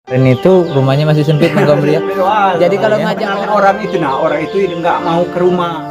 Ini tuh rumahnya masih sempit Montgomery ya. Jadi kalau Ya. ngajak orang itu nggak mau ke rumah.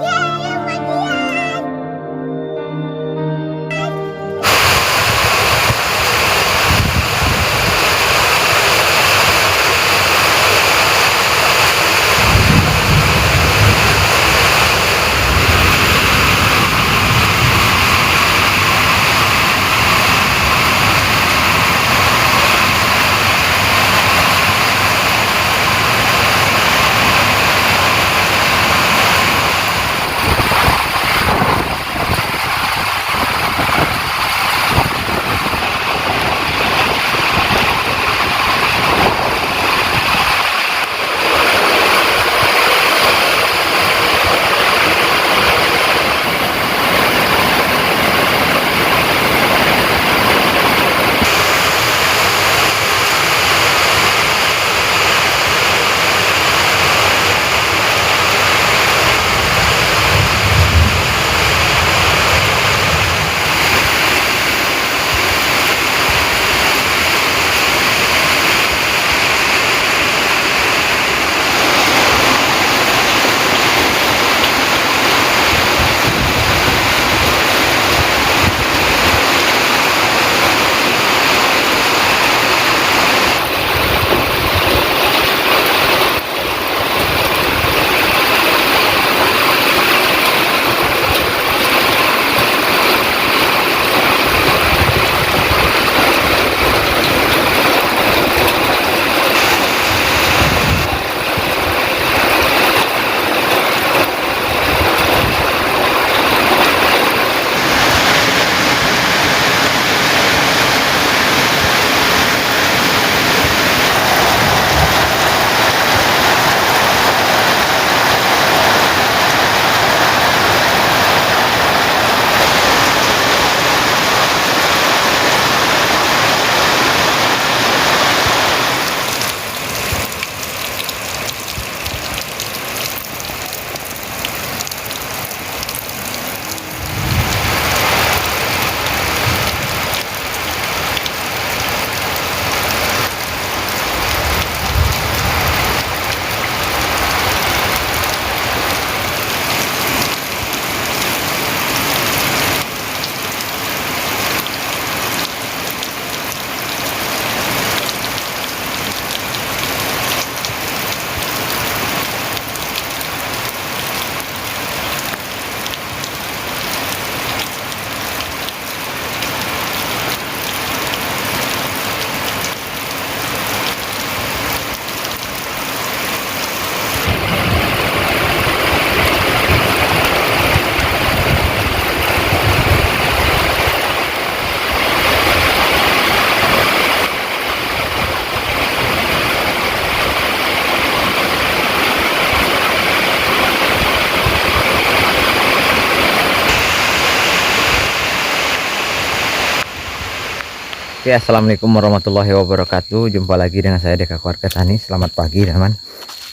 Oke, assalamualaikum warahmatullahi wabarakatuh. Jumpa lagi dengan saya Deka Keluarga Tani. Selamat pagi teman.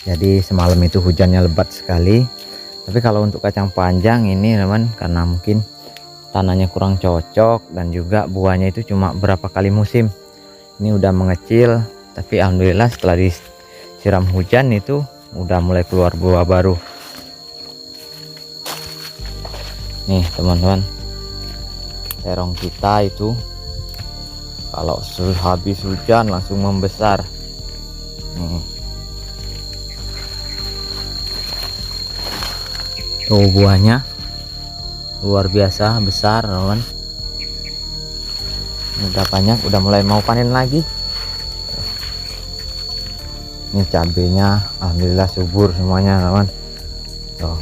Jadi semalam itu hujannya lebat sekali. Tapi kalau untuk kacang panjang ini teman, karena mungkin tanahnya kurang cocok dan juga buahnya itu cuma berapa kali musim. Ini udah mengecil, tapi alhamdulillah setelah disiram hujan itu udah mulai keluar buah baru. Nih teman-teman, terong kita itu kalau habis hujan langsung membesar. Tuh buahnya luar biasa besar teman. Udah banyak, udah mulai mau panen lagi. Ini cabenya alhamdulillah subur semuanya teman. Tuh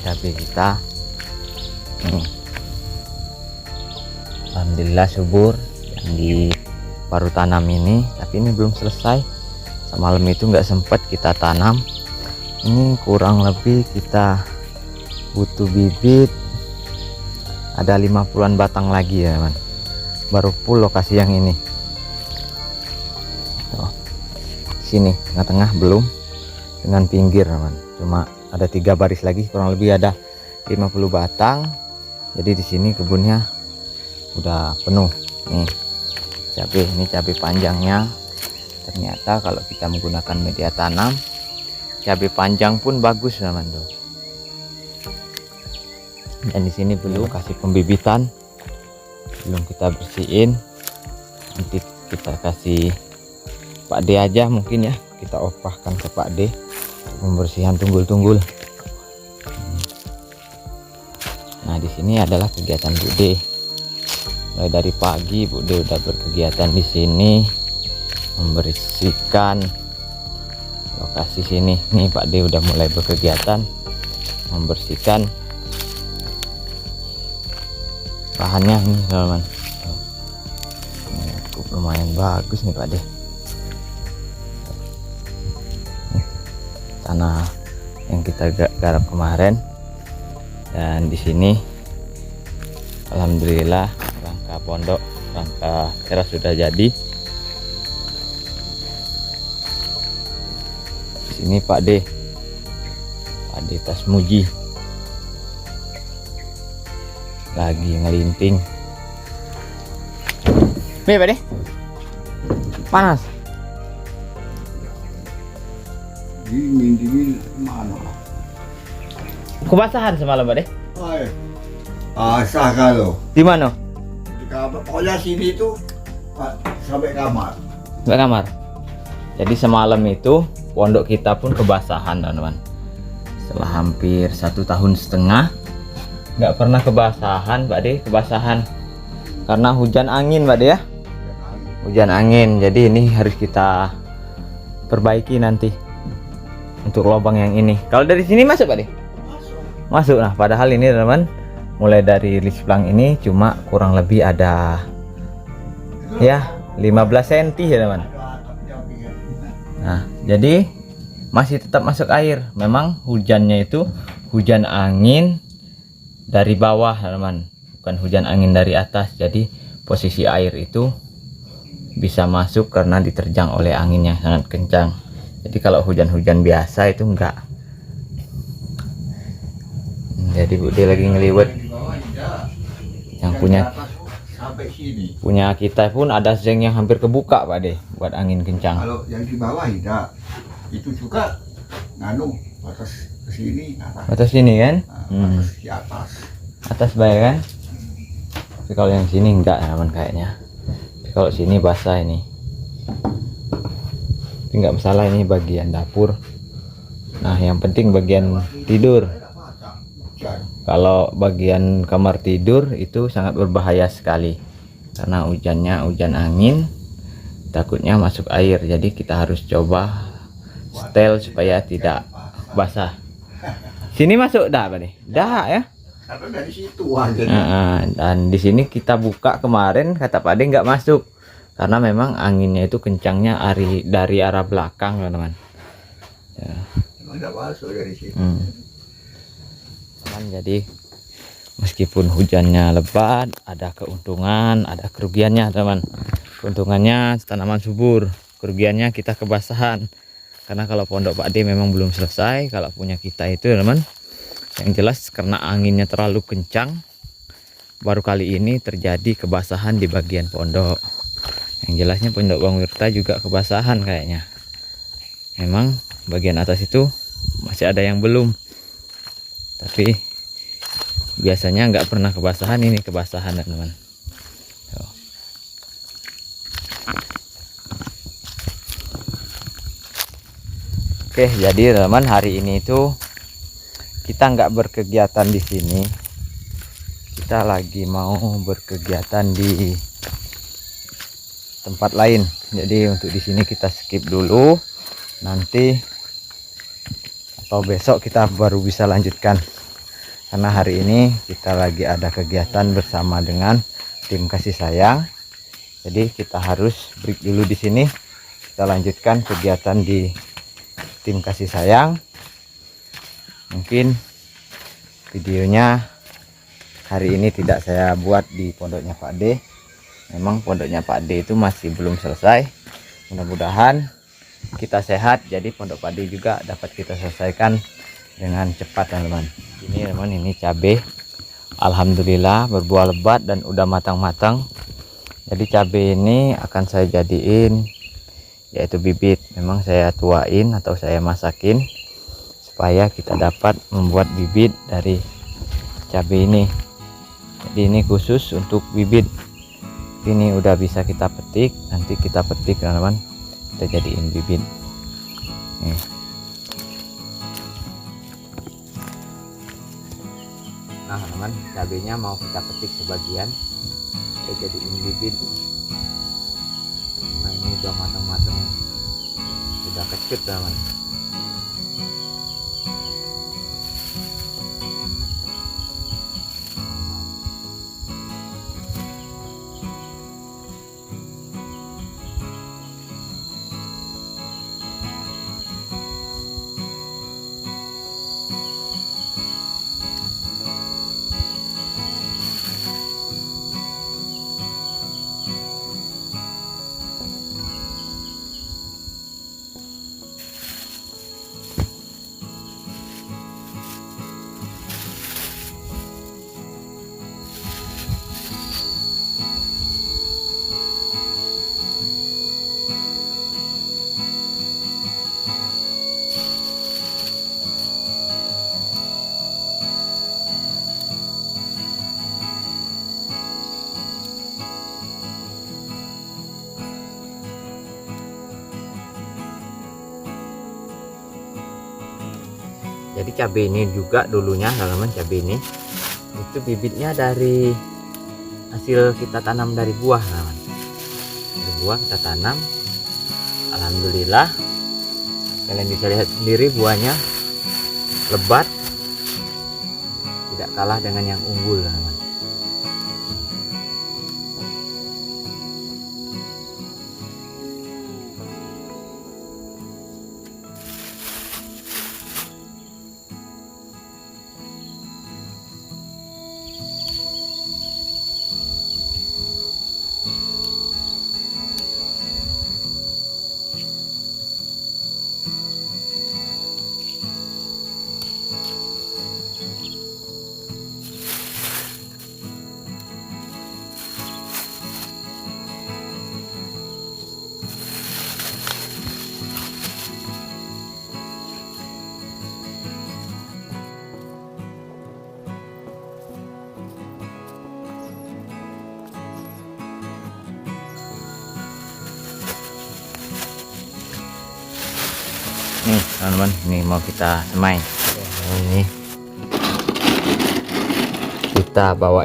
cabai kita alhamdulillah subur yang di baru tanam ini, tapi ini belum selesai. Semalam itu nggak sempat kita tanam. Ini kurang lebih kita butuh bibit ada 50-an batang lagi ya teman, baru full lokasi yang ini. Tuh, sini tengah-tengah belum, dengan pinggir teman, cuma ada 3 baris lagi, kurang lebih ada 50 batang. Jadi di sini kebunnya udah penuh nih. cabai. Ini cabai panjangnya. Ternyata kalau kita menggunakan media tanam, cabai panjang pun bagus teman tuh. Dan di sini belum kasih pembibitan, belum kita bersihin. Nanti kita kasih Pak D aja mungkin ya, kita opahkan ke Pak D untuk pembersihan tunggul-tunggul. Nah di sini adalah kegiatan Bu D. Mulai dari pagi Bu D udah berkegiatan di sini, membersihkan lokasi sini. Nih Pak D udah mulai berkegiatan membersihkan bahannya ini teman-teman. Cukup lumayan bagus nih Pak D. Tanah yang kita garap kemarin, dan di sini alhamdulillah rangka pondok, rangka teras sudah jadi. Di sini Pak D Pasmuji lagi ngelinting. Nih Pak D, panas. Dingin mana? Kebasahan semalam Pak D. Hai. Asah kalau Di mana? di kamar. Pokoknya sini tuh sampai kamar. Mbak kamar. Jadi semalam itu pondok kita pun kebasahan teman-teman. Setelah hampir 1,5 tahun nggak pernah kebasahan Pak D, kebasahan karena hujan angin Pak D ya. Hujan angin, jadi ini harus kita perbaiki nanti untuk lubang yang ini. Kalau dari sini masuk Pak D? Masuk. Nah padahal ini teman-teman, mulai dari lisplang ini cuma kurang lebih ada ya 15 cm ya teman. Nah jadi masih tetap masuk air. Memang hujannya itu hujan angin dari bawah teman, bukan hujan angin dari atas. Jadi posisi air itu bisa masuk karena diterjang oleh angin yang sangat kencang. Jadi kalau hujan-hujan biasa itu enggak. Jadi Bu D lagi ngeliwet. Yang punya kita pun ada zeng yang hampir kebuka Pak D buat angin kencang. Kalau yang di bawah tidak, itu juga nganu atas ke sini, Atas sini kan? atas di atas. Atas baik kan? Tapi kalau yang sini enggak teman kayaknya. Tapi kalau sini basah ini. Tapi enggak masalah, ini bagian dapur. Nah yang penting bagian tidur. Kalau bagian kamar tidur itu sangat berbahaya sekali karena hujannya hujan angin, takutnya masuk air. Jadi kita harus coba setel supaya tidak basah. Sini masuk dah Pak nih? Dah ya. Karena dari situ aja. Dan di sini kita buka kemarin, kata Pak D nggak masuk karena memang anginnya itu kencangnya dari arah belakang teman-teman. Ya. Nggak masuk dari situ. Jadi meskipun hujannya lebat, ada keuntungan, ada kerugiannya teman. Keuntungannya tanaman subur, kerugiannya kita kebasahan. Karena kalau pondok Pak D memang belum selesai. Kalau punya kita itu teman, yang jelas karena anginnya terlalu kencang, baru kali ini terjadi kebasahan di bagian pondok. Yang jelasnya pondok Bang Wirta juga kebasahan kayaknya. Memang bagian atas itu masih ada yang belum. Tapi biasanya nggak pernah kebasahan, ini kebasahan teman-teman. Oke, jadi teman, hari ini itu kita nggak berkegiatan di sini. Kita lagi mau berkegiatan di tempat lain. Jadi untuk di sini kita skip dulu. Nanti atau besok kita baru bisa lanjutkan. Karena hari ini kita lagi ada kegiatan bersama dengan tim kasih sayang. Jadi kita harus break dulu di sini. Kita lanjutkan kegiatan di tim kasih sayang. Mungkin videonya hari ini tidak saya buat di pondoknya Pak D. Memang pondoknya Pak D itu masih belum selesai. Mudah-mudahan kita sehat, jadi pondok Pak D juga dapat kita selesaikan dengan cepat teman-teman. Ini teman, ini cabai alhamdulillah berbuah lebat dan udah matang-matang. Jadi cabai ini akan saya jadiin yaitu bibit. Memang saya tuain atau saya masakin supaya kita dapat membuat bibit dari cabai ini. Jadi ini khusus untuk bibit. Ini udah bisa kita petik, nanti kita petik teman-teman, kita jadiin bibit. Nih. Nah teman-teman, cabainya mau kita petik sebagian, kita jadiin bibit. Nah ini udah matang-matang, udah kecut teman-teman. Jadi cabai ini juga dulunya teman-teman, cabai ini itu bibitnya dari hasil kita tanam dari buah teman-teman. Dari buah kita tanam, alhamdulillah kalian bisa lihat sendiri buahnya lebat, tidak kalah dengan yang unggul teman-teman. Nih teman-teman, ini mau kita semai. Ini kita bawa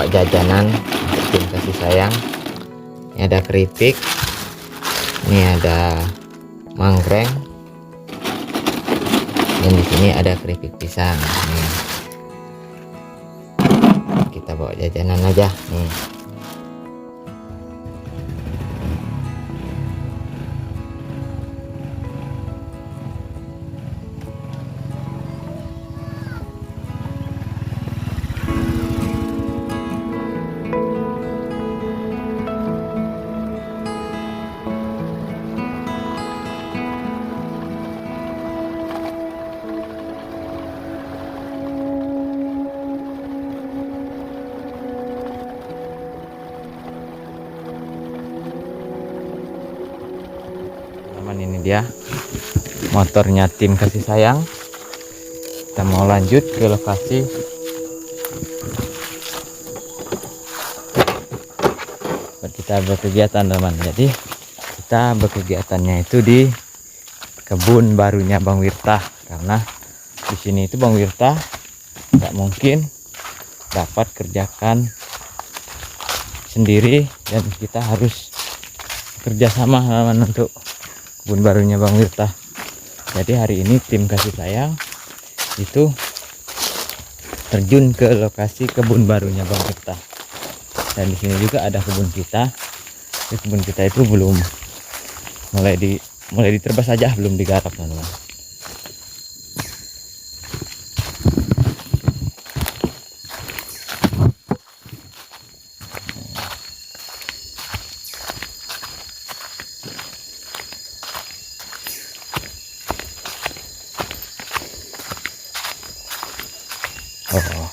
jajanan untuk tim kasih sayang. Ini ada keripik, ini ada manggreng, dan di sini ada keripik pisang. Nih. Kita bawa jajanan aja nih. Ini dia motornya tim kasih sayang. Kita mau lanjut ke lokasi. Kita berkegiatan teman. Jadi kita berkegiatannya itu di kebun barunya Bang Wirtah, karena di sini itu Bang Wirtah nggak mungkin dapat kerjakan sendiri dan kita harus kerjasama teman untuk kebun barunya Bang Wirtah. Jadi hari ini tim kasih sayang itu terjun ke lokasi kebun barunya Bang Wirtah. Dan di sini juga ada kebun kita. Kebun kita itu belum mulai diterbas saja, belum digarap teman-teman. Oh,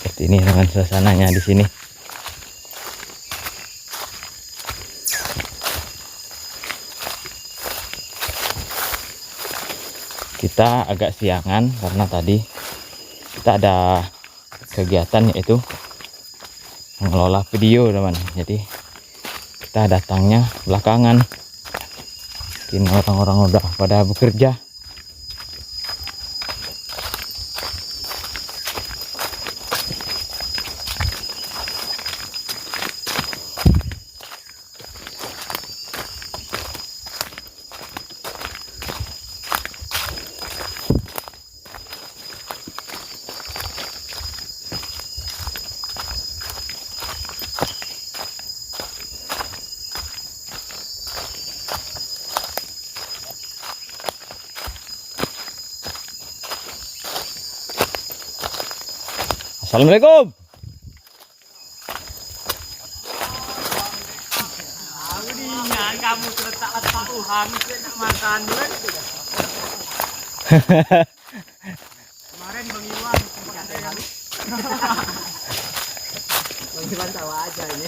seperti ini dengan suasananya di sini. kita agak siangan karena tadi kita ada kegiatan yaitu mengelola video teman. Jadi kita datangnya belakangan, mungkin orang-orang udah pada bekerja. Assalamualaikum. Kamu terletak Pak Tuhan makan kemarin Bang Iwan Bang Iwan tawa aja ini.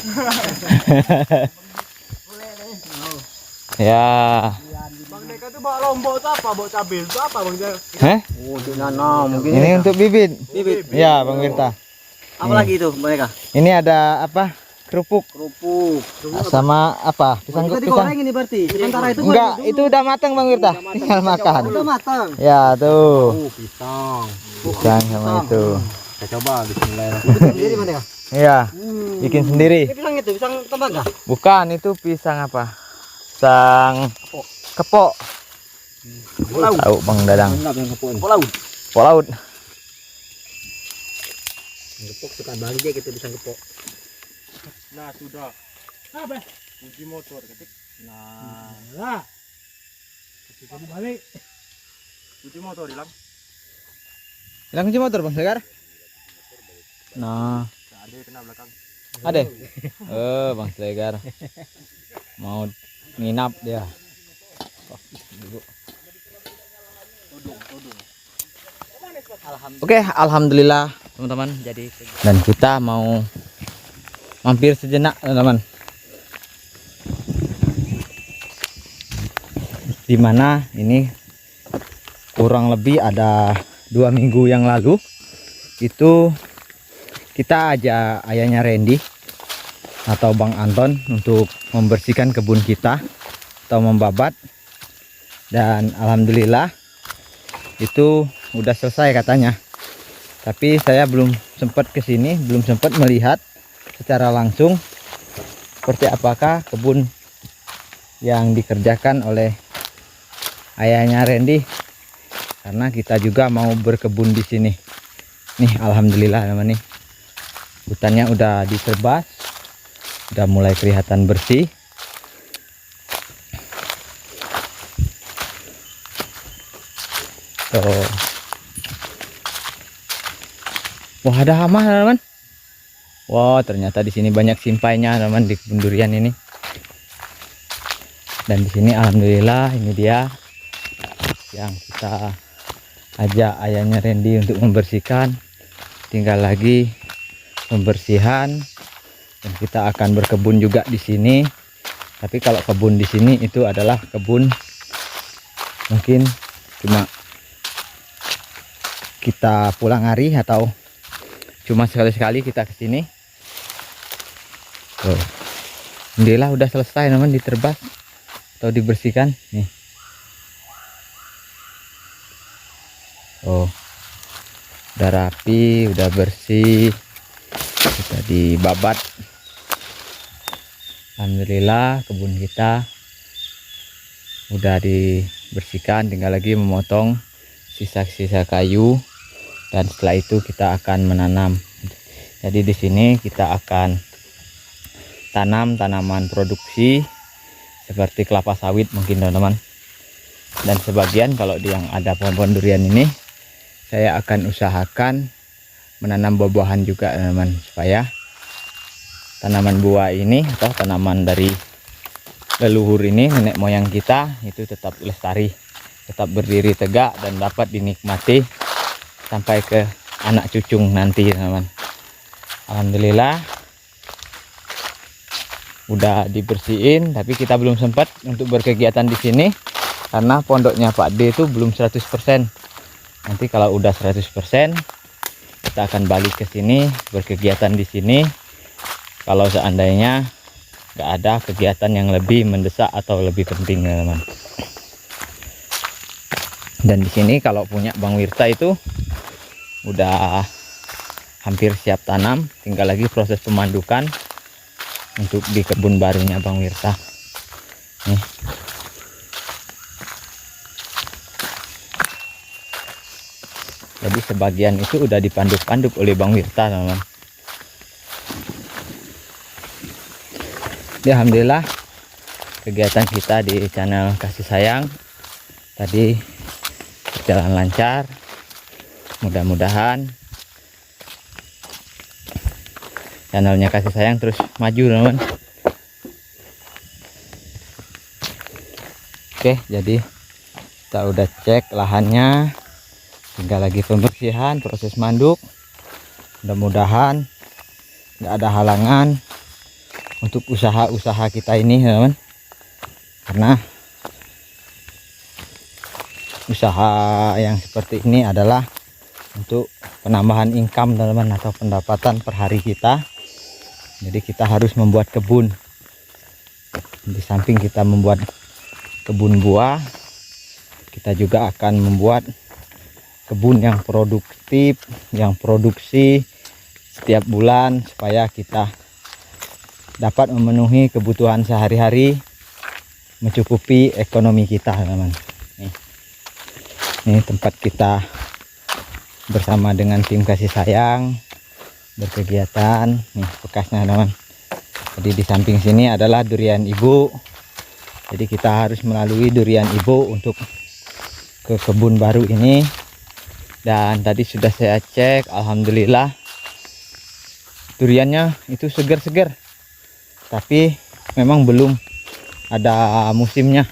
Ya. Bang Deka tuh bawa lombok tuh apa? Bawa cabai itu apa Bang Deka? Heh? Oh, untuk nanam mungkin. Ini untuk bibit. Bibit. Ya, Bang Wirta. Apa lagi itu Bang Deka? Ini ada apa? Kerupuk Kerupuk. sama apa? Pisang Itu pisang. digoreng ini berarti. Sementara itu Enggak, itu udah matang Bang Wirta. Tinggal makan. udah matang. Ya, tuh. Pisang. Pisang sama itu. Kita coba bismillahirrahmanirrahim. Sendiri Bang Deka? Iya. Bikin sendiri. Ini pisang itu, pisang tembaga. Bukan, itu pisang apa? Pisang kepok. Laut. Tahu Bang Dadang. Kepok laut. Kepok laut. Kepok suka balik dia gitu pisang kepok. Nah, sudah. Apa? Kunci motor ketik. Nah. Kunci balik. Kunci motor hilang. Hilang kunci motor Bang Segar. Nah, Ada kena belakang. ada. Bang Segar. Mau nginap dia. Oke, alhamdulillah teman-teman. Jadi dan kita mau mampir sejenak teman-teman. Dimana ini kurang lebih ada 2 minggu yang lalu itu kita ajak ayahnya Randy atau Bang Anton untuk membersihkan kebun kita atau membabat, dan alhamdulillah itu udah selesai katanya. Tapi saya belum sempat kesini, belum sempat melihat secara langsung seperti apakah kebun yang dikerjakan oleh ayahnya Randy, karena kita juga mau berkebun di sini. Nih alhamdulillah teman nih, hutannya udah diterbas, udah mulai kelihatan bersih. Tuh. Wah, ada hama teman. Wah, ternyata di sini banyak simpainya teman di kebun durian ini. Dan di sini alhamdulillah ini dia yang kita ajak ayahnya Randy untuk membersihkan. Tinggal lagi pembersihan dan kita akan berkebun juga di sini. Tapi kalau kebun di sini itu adalah kebun mungkin cuma kita pulang hari atau cuma sekali-sekali kita ke sini. Tuh. Alhamdulillah udah selesai teman diterbas atau dibersihkan nih. Oh. Udah rapi, udah bersih. Kita dibabat. Alhamdulillah kebun kita udah dibersihkan, tinggal lagi memotong sisa-sisa kayu. Dan setelah itu kita akan menanam. Jadi di sini kita akan tanam tanaman produksi seperti kelapa sawit mungkin teman-teman. Dan sebagian kalau yang ada pohon-pohon durian ini saya akan usahakan menanam buah-buahan juga teman-teman, supaya tanaman buah ini atau tanaman dari leluhur ini, nenek moyang kita, itu tetap lestari, tetap berdiri tegak dan dapat dinikmati sampai ke anak cucung nanti teman-teman. Alhamdulillah udah dibersihin, tapi kita belum sempat untuk berkegiatan di sini karena pondoknya Pak D itu belum 100%. Nanti kalau udah 100%, kita akan balik ke sini berkegiatan di sini. Kalau seandainya nggak ada kegiatan yang lebih mendesak atau lebih penting, teman-teman. Dan di sini kalau punya Bang Wirta itu udah hampir siap tanam, tinggal lagi proses pemandukan untuk di kebun barunya Bang Wirta. Nih. Jadi sebagian itu udah dipanduk-panduk oleh Bang Wirta, teman-teman. Ya, alhamdulillah kegiatan kita di channel Kasih Sayang tadi berjalan lancar. Mudah-mudahan channelnya Kasih Sayang terus maju, teman-teman. Oke, jadi kita udah cek lahannya, tinggal lagi pembersihan, proses manduk. Mudah-mudahan nggak ada halangan untuk usaha-usaha kita ini, teman-teman, karena usaha yang seperti ini adalah untuk penambahan income, teman-teman, atau pendapatan per hari kita. Jadi kita harus membuat kebun. Di samping kita membuat kebun buah, kita juga akan membuat kebun yang produktif, yang produksi setiap bulan, supaya kita dapat memenuhi kebutuhan sehari-hari, mencukupi ekonomi kita, teman-teman. Ini tempat kita bersama dengan tim Kasih Sayang berkegiatan. Nih bekasnya, teman-teman. Jadi di samping sini adalah durian ibu. Jadi kita harus melalui durian ibu untuk ke kebun baru ini. Dan tadi sudah saya cek, alhamdulillah duriannya itu segar-segar. Tapi memang belum ada musimnya.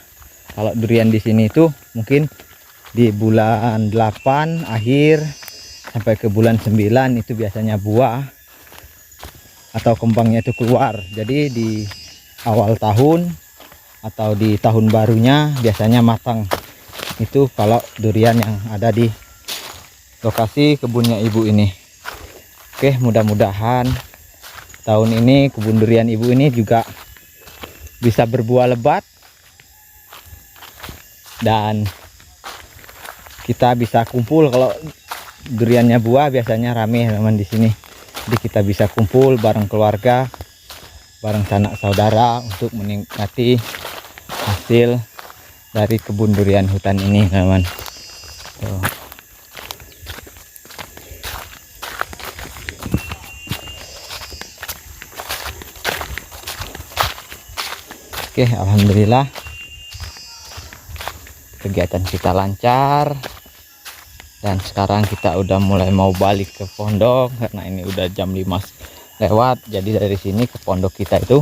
Kalau durian di sini itu mungkin di bulan 8 akhir sampai ke bulan 9 itu biasanya buah atau kembangnya itu keluar. Jadi di awal tahun atau di tahun barunya biasanya matang. Itu kalau durian yang ada di lokasi kebunnya ibu ini. Oke, mudah-mudahan tahun ini kebun durian ibu ini juga bisa berbuah lebat dan kita bisa kumpul. Kalau duriannya buah biasanya rame, teman, di sini. Jadi kita bisa kumpul bareng keluarga, bareng sanak saudara untuk menikmati hasil dari kebun durian hutan ini, teman. Tuh. Oke, alhamdulillah kegiatan kita lancar. Dan sekarang kita udah mulai mau balik ke pondok karena ini udah jam 5 lewat. Jadi dari sini ke pondok kita itu,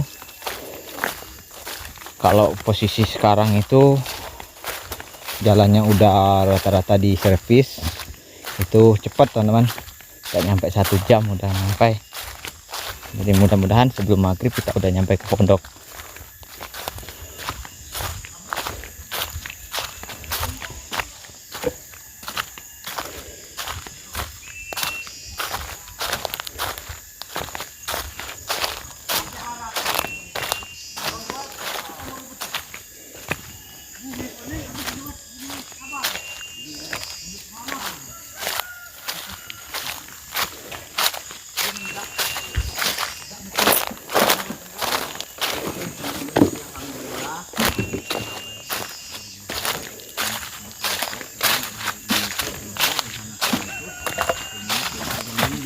kalau posisi sekarang itu jalannya udah rata-rata di servis, itu cepat, teman-teman, gak nyampe 1 jam udah sampai. Jadi mudah-mudahan sebelum maghrib kita udah nyampe ke pondok.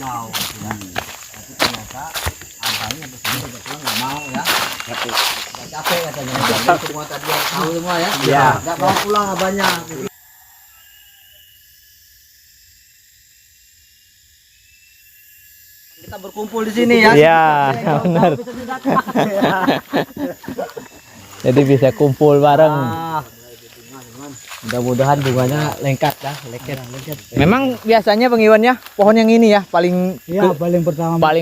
jauh ya. Tapi ternyata abangnya bersama juga pulang nggak mau ya. Nggak capek katanya. Jadi semua tadi yang tahu semua ya. Iya. Nggak mau pulang abangnya. Kita berkumpul di sini ya. Iya, benar. Jadi bisa kumpul bareng. Ah. Mudah-mudahan bunganya lengket dah, lengket. Memang biasanya Bang Iwan ya, pohon yang ini ya paling Iya, paling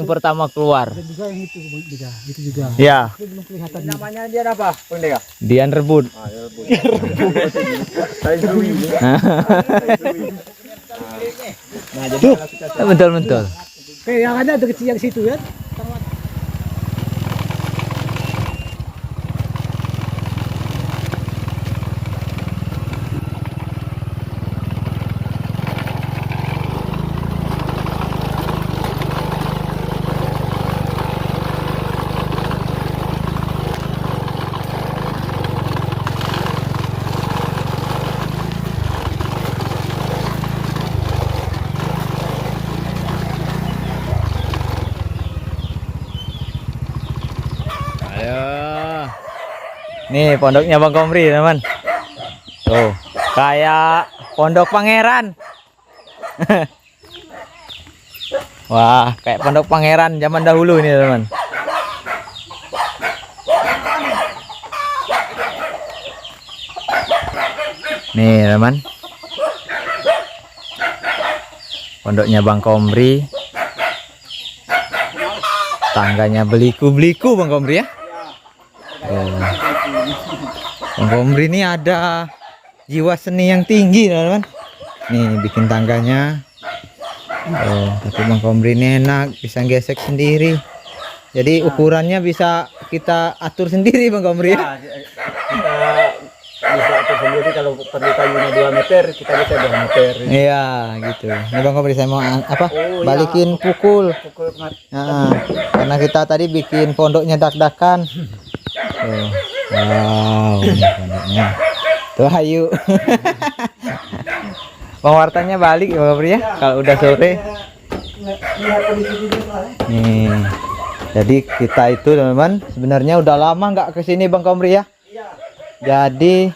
pertama keluar. dan juga yang itu juga, itu juga. Ya, Itu belum kelihatan. Namanya dia apa? Pendeka. Dian rebut. Nah, jadi kalau kita Betul betul. Oke, yang ada itu kecil yang situ ya. Ayo. Nih pondoknya Bang Komri, teman. Tuh, kayak pondok pangeran. Wah, kayak pondok pangeran zaman dahulu ini, teman. Nih, teman. Pondoknya Bang Komri. Tangganya beliku-beliku Bang Komri ya. Oh. Bang Komri ini ada jiwa seni yang tinggi, teman-teman. Nih bikin tangganya. Oh, tapi Bang Komri ini enak, bisa gesek sendiri. Jadi ukurannya bisa kita atur sendiri Bang Komri ya. kita bisa atur sendiri kalau perlu kayunya 2 meter, kita bisa 2 meter. Iya, gitu. Ini Bang Komri saya mau apa? Oh, iya. Balikin pukul. Pukul mat. Nah, karena kita tadi bikin pondoknya dak-dakan. Tuh. Wow, ini pondoknya. Tuh Ayu. Penguartannya balik ya Bang Komri ya. Kalau udah sore. Lihat kondisi dulu soalnya. Nih. Jadi kita itu teman-teman sebenarnya udah lama nggak kesini Bang Komri ya. Iya. Jadi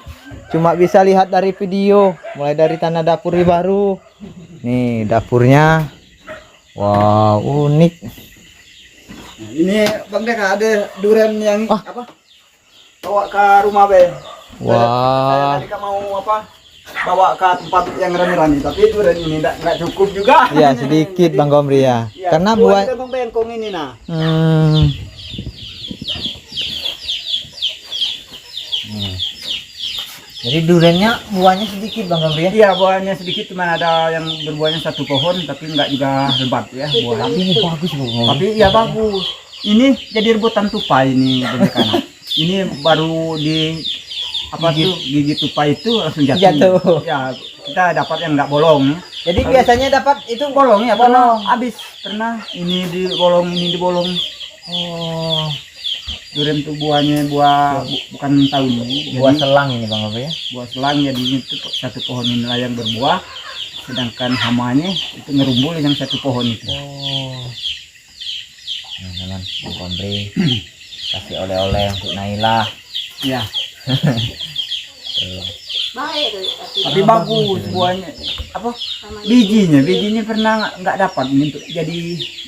cuma bisa lihat dari video, mulai dari tanah dapur baru. Nih dapurnya. Wow, unik. Nah, ini Bang Deka ada durian yang Ah. apa? Bawa ke rumah be. Saya Wah. tadi mau apa? Bawa ke tempat yang rame-rame, tapi durian ini enggak cukup juga. Ya sedikit Bang Komri ya. Ya, Karena buah buah. Bang Bengkong ini nah. Jadi duriannya buahnya sedikit Bang Komri ya. Iya, buahnya sedikit, cuma ada yang berbuahnya 1 pohon, tapi enggak juga lebat ya buah. Ini bagus Bang Komri. Tapi ya bagus. Ini jadi rebutan tupai ini Bang. Ini baru di apa tuh gigi tupai itu langsung jatuh. Jatuh. Ya, kita dapat yang enggak bolong. Jadi biasanya dapat itu Bolong ya, bolong. habis pernah ini di bolong, ini di bolong. Oh, Durian tuh buahnya bukan tahun ini. buah Jadi, selang ini Bang Komri ya. buah selang, jadi itu 1 pohon inilah yang berbuah, sedangkan hamanya itu ngerumbul yang 1 pohon itu. Oh. Nah, teman, Bang Komri kasih oleh-oleh untuk Naila. Ya, Tuh. tapi bagus buahnya. Apa? Bijinya pernah nggak dapat ini untuk jadi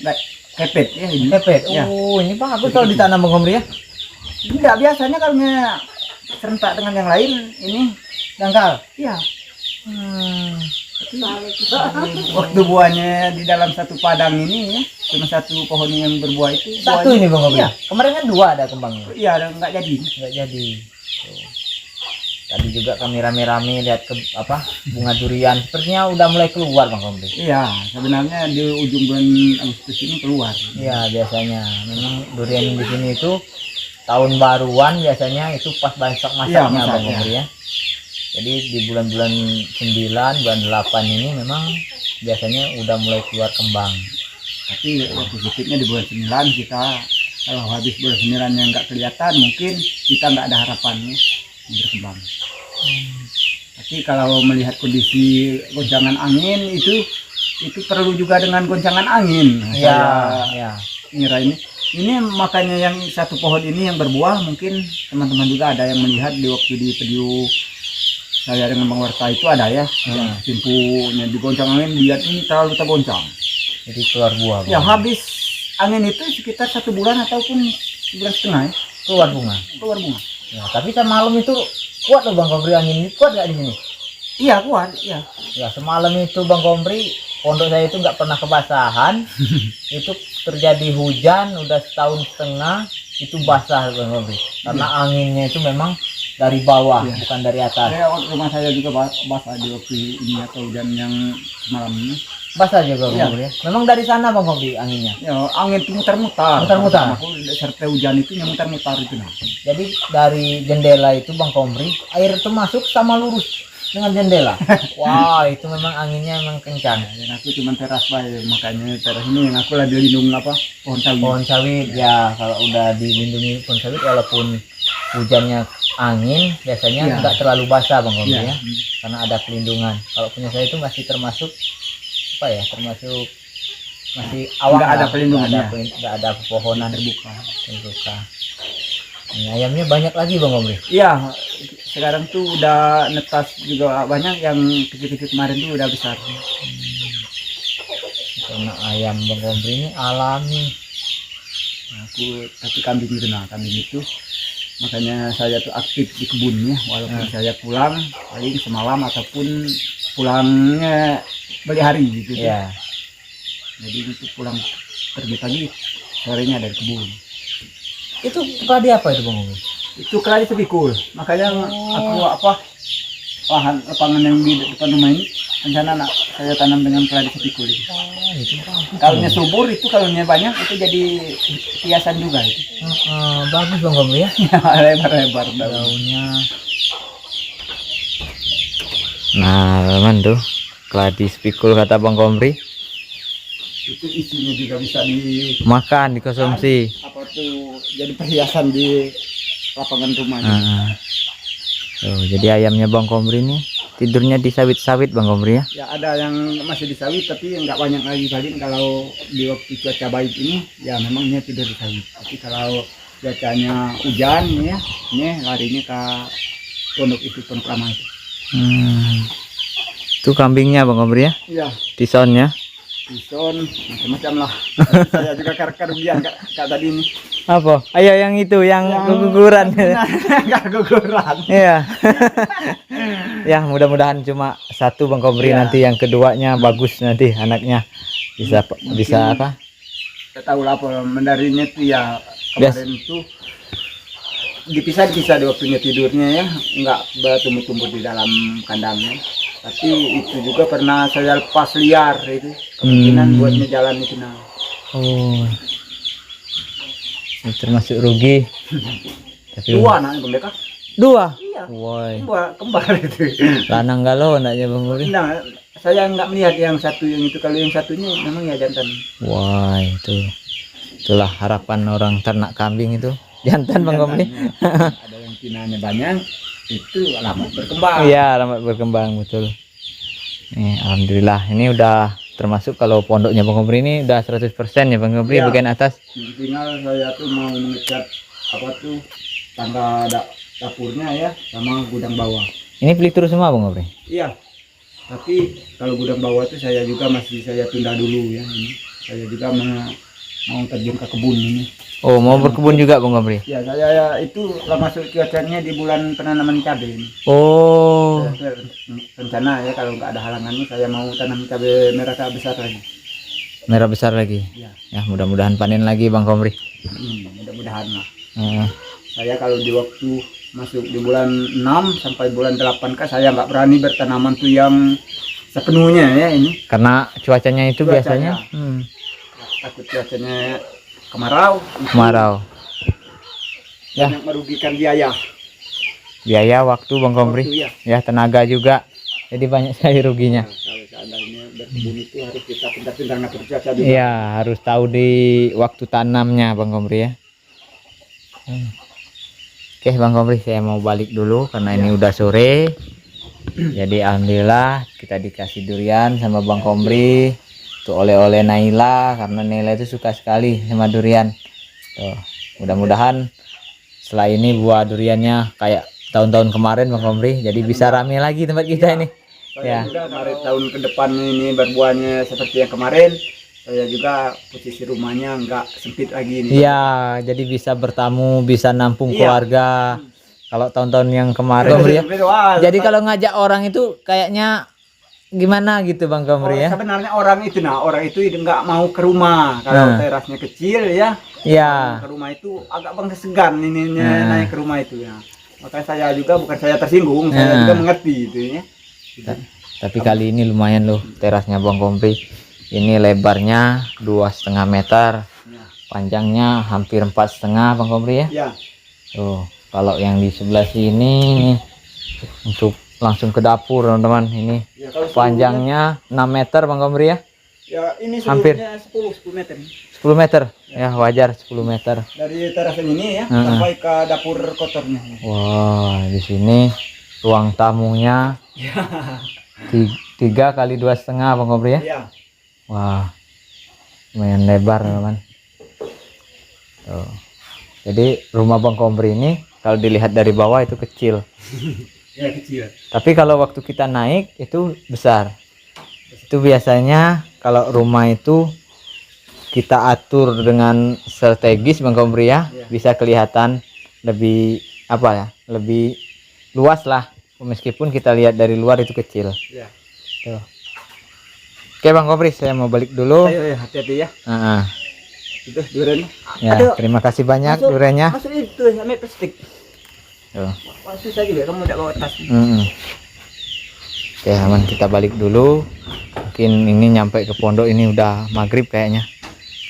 nggak kepet ya ini. Pepet. Ya. Oh, ini bagus kalau ditanam Bang Komri ya. Enggak, biasanya kalau serentak dengan yang lain ini Dangkal. ya. Hmm. Waktu buahnya di dalam 1 padang ini ya, cuma 1 pohon yang berbuah itu. Satu buahnya- ini Bang Komri. Iya, Kemarin kan 2 ada kembangnya. iya, nggak jadi. Enggak jadi. Tuh. Tadi juga kami rame-rame lihat ke apa bunga durian. Sepertinya udah mulai keluar Bang Komri. Iya, sebenarnya di ujung bulan Agustus ini keluar. Iya, biasanya memang durian di sini itu tahun baruan biasanya itu pas masak-masaknya Iya, Bang masaknya. Komri ya. Jadi di bulan-bulan 9, bulan 8 ini memang biasanya udah mulai keluar kembang. Tapi positifnya di bulan 9 kita, kalau habis bulan 9 yang nggak kelihatan, mungkin kita nggak ada harapannya berkembang. Tapi kalau melihat kondisi goncangan angin itu perlu juga dengan goncangan angin. Iya, Saya ya. ngira ini makanya yang 1 pohon ini yang berbuah, mungkin teman-teman juga ada yang melihat di waktu di video saya dengan Bang Warta itu ada ya, yang timpunya digoncang angin, lihat ini terlalu tergoncang. Jadi keluar buah. Bang. Ya habis angin itu sekitar 1 bulan ataupun 1,5 bulan ya, Keluar bunga. keluar bunga. Ya, tapi kan malam itu kuat loh Bang Komri, angin ini kuat nggak di sini? Iya kuat, iya. Ya semalam itu Bang Kompri, pondok saya itu nggak pernah kebasahan. Itu terjadi hujan udah setahun setengah itu basah Bang Kompri. Karena anginnya itu memang dari bawah, Iya. bukan dari atas. Rumah saya juga basah di waktu ini atau hujan yang semalam ini. Basah juga Bang Iya. Kompri. Memang dari sana Bang Kompri anginnya. Ya, angin itu mutar-mutar. Mutar-mutar. Aku serta hujan itu yang mutar-mutar itu nah. Jadi dari jendela itu Bang Kompri, air itu masuk sama lurus dengan jendela. Wah, itu memang anginnya memang kencang. Dan aku cuma teras bae, makanya teras ini yang aku lagi lindung apa? Pohon sawit. Pohon sawit ya, kalau udah dilindungi pohon sawit walaupun hujannya angin biasanya Iya. nggak terlalu basah Bang Kompri Iya. ya, karena ada pelindungan. Kalau punya saya itu masih termasuk apa ya, termasuk masih awam, Nggak ada lah. pelindungannya. Nggak ada pepohonan Terbuka. terbuka. Ini ayamnya banyak lagi Bang Kompri. Iya, sekarang tuh udah netas juga banyak, yang kecil-kecil kemarin tuh udah besar. Karena ayam Bang Kompri ini alami. Nah, tapi kambing itu nah, kambing itu makanya saya tuh aktif di kebunnya, walaupun saya pulang paling semalam ataupun pulangnya balik hari gitu. Ya. Jadi itu pulang pergi pagi, sorenya dari kebun. Itu keladi apa itu Bang Kompri? Itu keladi sepikul, makanya aku apa lapangan yang di depan rumah ini rencana nak saya tanam dengan keladi sepikul itu. Oh, itu bagus. Kalau subur itu, kalau banyak itu jadi hiasan juga itu. Bagus Bang Kompri ya. Lebar-lebar daun. Daunnya. Nah, teman tuh keladi spikul kata Bang Kompri, Itu isinya juga bisa makan dikonsumsi. apa tuh jadi perhiasan di lapangan rumah. Tuh, jadi ayamnya Bang Kompri ini tidurnya di sawit-sawit Bang Kompri ya. Ya ada yang masih di sawit tapi nggak banyak lagi, paling kalau di waktu cuaca baik ini ya memangnya tidur di sawit. Tapi kalau cuacanya hujan ya, ini larinya ke pondok lama itu. Itu kambingnya Bang Kompri ya, Iya, tisonnya. bison macam-macam lah. Saya juga kerugian kak tadi ini. Apa? Ayo yang itu yang keguguran. Nggak guguran. Iya. Ya, mudah-mudahan cuma satu Bang Kompri, Iya. nanti yang keduanya bagus, nanti anaknya bisa apa? Saya tahu lah mandarinya tuh ya kemarin tuh dipisah di waktunya tidurnya ya, nggak bertumbuh-tumbuh di dalam kandangnya. Tapi itu juga pernah saya lepas liar itu, kemungkinan buatnya jalan itu nah. Oh. Ini termasuk rugi. Tapi Dua anak bunda kak. dua. Iya. Woi. Kembar itu. Lanang galau anaknya Bang Kompri. Nah, saya nggak melihat yang satu yang itu, kalau yang satunya memang ya jantan. Wah, itulah harapan orang ternak kambing itu. Jantan Bang Kompri. Ada yang pinanya banyak, itu lama berkembang. Iya, lambat berkembang, betul. Nih, alhamdulillah ini udah termasuk, kalau pondoknya Bang Kompri ini udah 100% ya Bang Kompri, Iya. bagian atas. Tinggal saya tuh mau mengecat apa tuh tangga dapurnya ya, sama gudang bawah. Ini pelitur semua Bang Kompri. Iya. Tapi kalau gudang bawah itu saya juga masih saya tunda dulu ya ini. Saya juga mau terjun ke kebun ini. Oh, mau berkebun juga Bang Kompri. Ya, saya itu lah masuk cuacanya di bulan penanaman cabai ini. Oh, Saya rencana ya kalau nggak ada halangannya saya mau tanam cabai merah besar lagi. merah besar lagi. Ya, Ya, mudah-mudahan panen lagi Bang Kompri. mudah-mudahan lah. Eh, Saya kalau di waktu masuk di bulan 6 sampai bulan 8 kan saya nggak berani bertanaman tuh yang sepenuhnya ya ini. karena cuacanya itu Cuacanya. biasanya Takut cuacanya kemarau. kemarau. Ya. Banyak merugikan biaya. Biaya, waktu Bang Kompri. Waktu, ya. Ya, tenaga juga. Jadi banyak sekali ruginya. Kalau seandainya berkebun itu harus kita pintar-pintar ngatur cuaca juga. Iya, harus tahu di waktu tanamnya Bang Kompri ya. Oke Bang Kompri, saya mau balik dulu karena ini udah sore. Jadi alhamdulillah kita dikasih durian sama Bang Kompri. Tuh oleh-oleh Naila, karena Naila itu suka sekali sama durian. Tuh, mudah-mudahan setelah ini buah duriannya kayak tahun-tahun kemarin Bang Kompri. Jadi bisa rame lagi tempat kita ini. Saya Ya. juga kemarin tahun ke depan ini berbuahnya seperti yang kemarin. Saya juga posisi rumahnya nggak sempit lagi ini. Iya, jadi bisa bertamu, bisa nampung Iya. keluarga. Kalau tahun-tahun yang kemarin Bang Bri ya. Wah, Jadi kalau ngajak orang itu kayaknya gimana gitu Bang Komri ya? sebenarnya orang itu nggak mau ke rumah kalau terasnya kecil ya. Iya. Ke rumah itu agak bangsa segan ini naik ke rumah itu ya. Makanya saya juga bukan saya tersinggung, saya juga mengerti itu ya. Tapi kali ini lumayan loh terasnya Bang Komri. Ini lebarnya 2,5 meter, panjangnya hampir 4,5 Bang Komri ya. Iya. Tuh, kalau yang di sebelah sini nih untuk langsung ke dapur teman-teman, ini Ya, kalau panjangnya 6 meter Bang Komri ya. Ya ini Hampir. 10 meter. 10 meter ya, wajar 10 meter Dari teras ini ya sampai ke dapur kotornya. wah di sini ruang tamunya 3 kali 2,5 Bang Komri ya. Iya. Wah lumayan lebar teman-teman. Tuh. Jadi rumah Bang Komri ini kalau dilihat dari bawah itu kecil. Ya kecil. Tapi kalau waktu kita naik itu besar. Itu biasanya kalau rumah itu kita atur dengan strategis Bang Komri ya, bisa kelihatan lebih apa ya, lebih luas lah. Meskipun kita lihat dari luar itu kecil. Ya. Tuh. Oke Bang Komri, saya mau balik dulu. Ayo hati-hati ya. Itu durian. Ya, terima kasih banyak duriannya. Masuk itu sampai plastik. Tuh. Wah, susah juga kamu tidak bawa tas. Oke aman, kita balik dulu. Mungkin ini nyampe ke pondok ini udah maghrib kayaknya.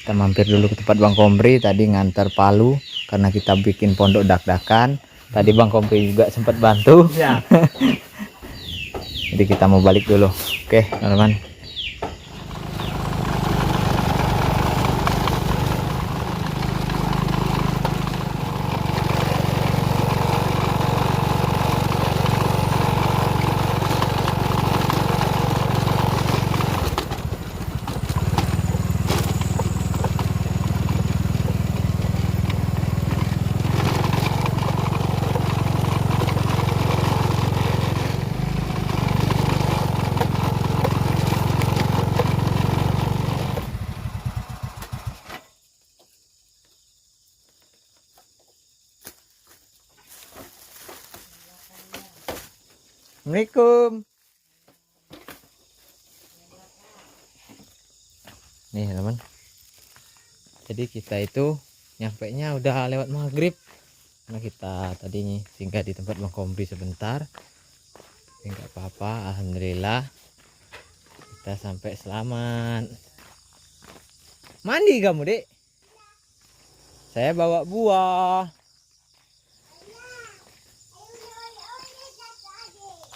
Kita mampir dulu ke tempat Bang Komri. Tadi ngantar palu karena kita bikin pondok dak-dakan. Tadi Bang Komri juga sempat bantu Ya. Jadi kita mau balik dulu. Oke teman-teman. Assalamualaikum. Nih teman, jadi kita itu nyampe nya udah lewat maghrib karena kita tadi singgah di tempat Bang Komri sebentar. Tapi nggak apa-apa, alhamdulillah kita sampai selamat. Mandi kamu dek? Saya bawa buah.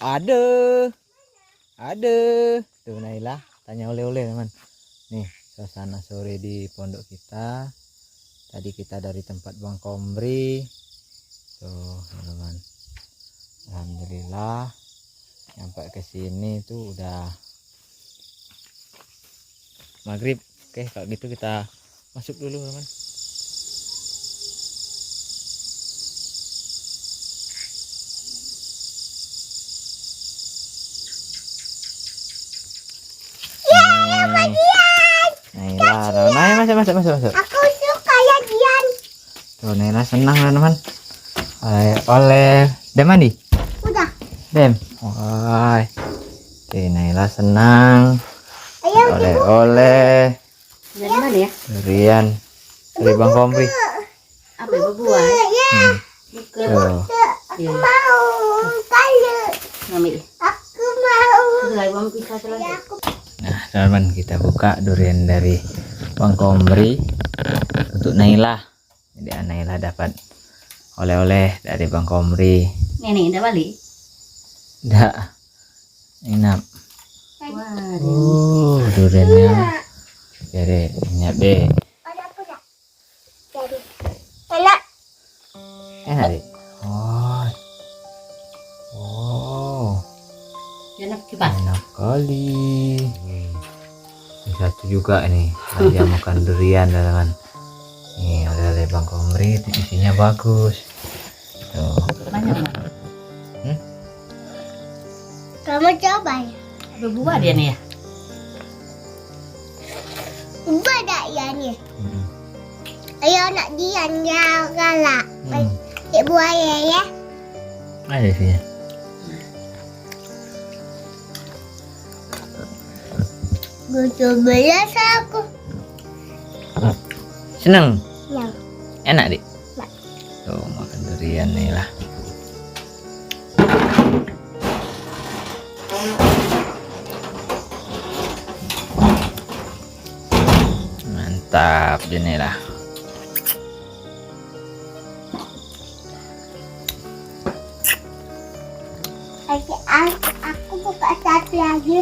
Ada tuh Naila tanya oleh-oleh teman. Nih suasana sore di pondok kita. Tadi kita dari tempat Bang Komri tuh teman. Alhamdulillah sampai ke sini tuh udah maghrib. Oke kalau gitu kita masuk dulu teman. Naila, masuk. Aku suka ya Dian. Tuh Naila senang teman-teman. Oleh Dem mandi? Udah. Dem. Wah. Oke Naila senang. Oleh-oleh. Dari mana ya? Durian dari Bang Komri. Apa buah? Tuh. Aku mau kalau ngambil. Aku mau. Selai bang pisah selai. Nah teman-teman kita buka durian dari Bang Komri untuk Naila. Jadi Naila dapat oleh-oleh dari Bang Komri. Nenek udah balik? Enggak. Enak. Wah. Duriannya. Jadi enak deh. Enak. Enak deh. Oh. Enak kipas. Enak kali. Ini satu juga ini aja makan durian teman. Nih oleh Bang Komri, isinya bagus. Tuh. Banyak mah. Kamu coba ya? Ada buah dia nih ya? Buah tak ya nih? Ayo nak Dian ya galak. Cik buaya ya. Ada sih. Gue coba ya aku. Seneng? Yang Enak, Dik? Enak. Tuh, makan durian nih lah. Mantap, gini lah. aku buka satu lagi.